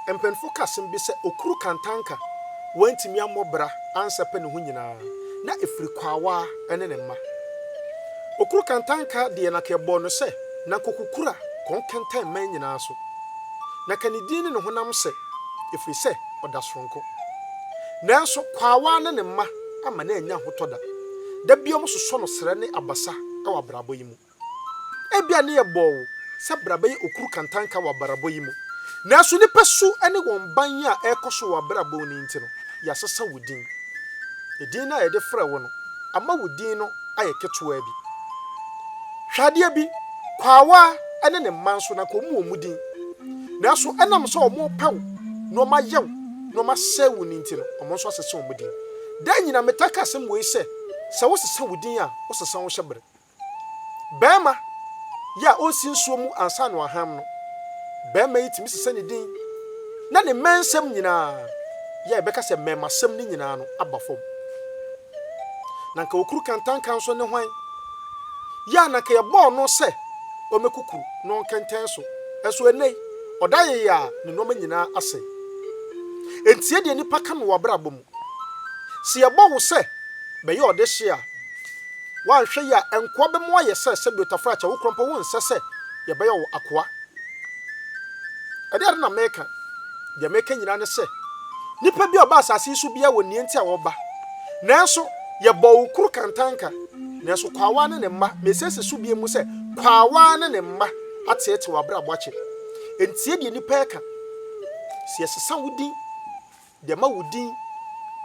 empenfo kasem bi se Okrukantanka wantimi amobra ansepe ne ho nyina na efiri kwawa ene ne mma. Okrukantanka de na kebo no se na kokukura konkentan man nyina so. Na kanidin ne honam se efiri se odasronko. Nanso kwawa ne mma ama na anya hotoda. Da biom soso no sere ne abasa awa brabo yimu. Ebia ne yebo se brabe Okrukantanka wa brabo yimu. Nanso nipa su ene won ban a ekoso wa brabo ni nti no ya sesa wudin. Edin na ye de frɛ wo no ama wudin no aye ketewa bi. Hwade bi kwawa ene ne mma nso na komu omudin. Nanso enam so omo paw no ma yew no ma sewu ni nti no omo nso asese omudin. Dan nyina metaka asem wo ise se wo sese wudin a wo sese wo hyebre. Bema ya onsi nsuo mu ansa no aham no. Bema yitimi sese ne din. Na ne mensem nyina ya ebeka se memasem ni nyina no abafom. Na nka Okrukantanka nso ne hwan ya na ka yebo no se o mekukuru no kenten so eso enei odaye ya ne no nyina ase entie de nipa ka no wabrabo mu se yebo wo se be ye ode hye a wan hwe ya enko be mo ye se biotafra cha wo krompo wo nse se ye be ye wo akoa ade na meka de meka nyina ne se nipa bi oba asase su bia wo nie nti a wo ba nanso yebo Okrukantanka nanso kwawa ne mma mesese su bia mu se kwawa ne mma atete wabrabo ache entie de nipa eka se yesesa wudin de ma wudin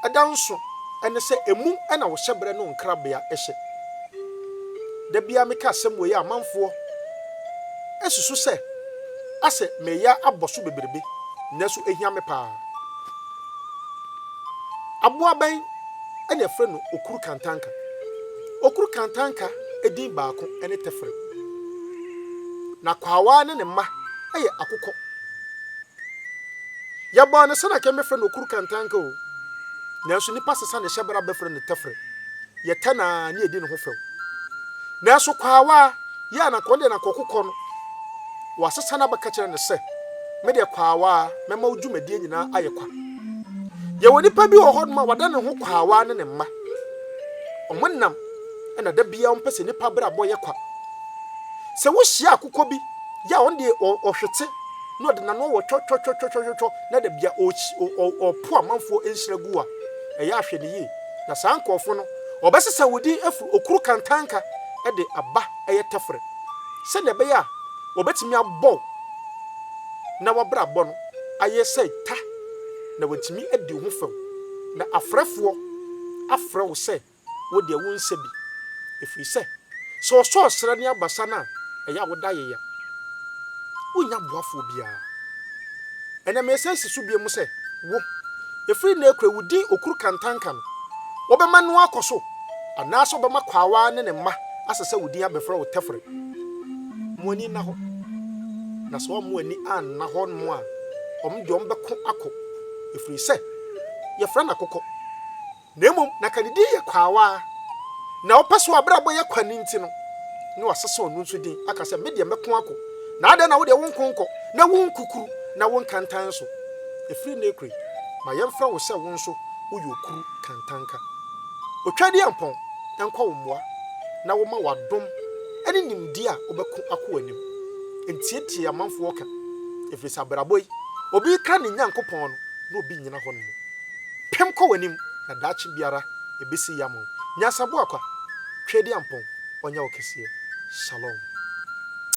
adanso ene se emu na wo hyebre no nkrabea ehye da bia meka asem wo ya amanfo esusu se ase meya aboso beberebe naso ehia me pa aboa ban ene frɛ no Okrukantanka. Okrukantanka edin baako ene tefre. Na kwawa ne mma eye akokɔ. Ya ba ne sana ke me frɛ no Okrukantanka o. Nanso nipa sesa ne hyebra be frɛ no tefre. Ye tana ne edi ne ho few. Nanso kwawa ya na konde na kokokɔ no. Wa sesa na baka kyerɛ ne se me de kwawa mema udwumadi nyina ayekwa. Ye woni pa bi wo hodoma wada ne ho kwawa ne mma. Omonam ena da bia ompese nipa bra boye kwa. Se wo hia akokɔ bi ya onde ohwete no de na no wo twotwotwotwotwo na da bia po amanfo enhyira gu a eya ahwe ne yi na saa nkɔfo no obesesa wodi afu Okrukantanka e de aba eye tefre se ne be ya obetimi abɔ na wabra bɔ no aye sei ta na wantimi adi ho fam na afrɛfoɔ afrɛ wo sɛ wo de wo nsa bi efiri sɛ so so sra ne abasa na ɛya wo da yeya wonya boafo bia ɛna me sense so bia mu sɛ wo efiri na ekura wudi Okrukantanka no wo bɛma no akɔso anaso bɛma kwawa ne mma asesa wudi abɛfrɛ wo tefre mo ani na ho na so mo ani an na ho no a de bɛko akɔ efiri sɛ ye fra na kokɔ na emom na kanidi ye kwawa na opeso abrabo ye kwani nti no ne wasese onu nso din aka sɛ me de mɛko akɔ na ade na wo de wonkonko na wonkukuru na wonkantan so efiri na ekure ma ye mfra wo sɛ wo nso wo ye Okrukantanka otwade ampon enkɔ wo mmoa na wo ma wadom ene nimdi a obɛko akɔ anim entietie amanfo oka efiri sɛ abrabo yi obi ka ne Nyankopɔn no no bi nyina hɔ no pem kɔ wanim na daachi biara ebisi yamo Nyansaboakwa twedi ampon onya okese shalom.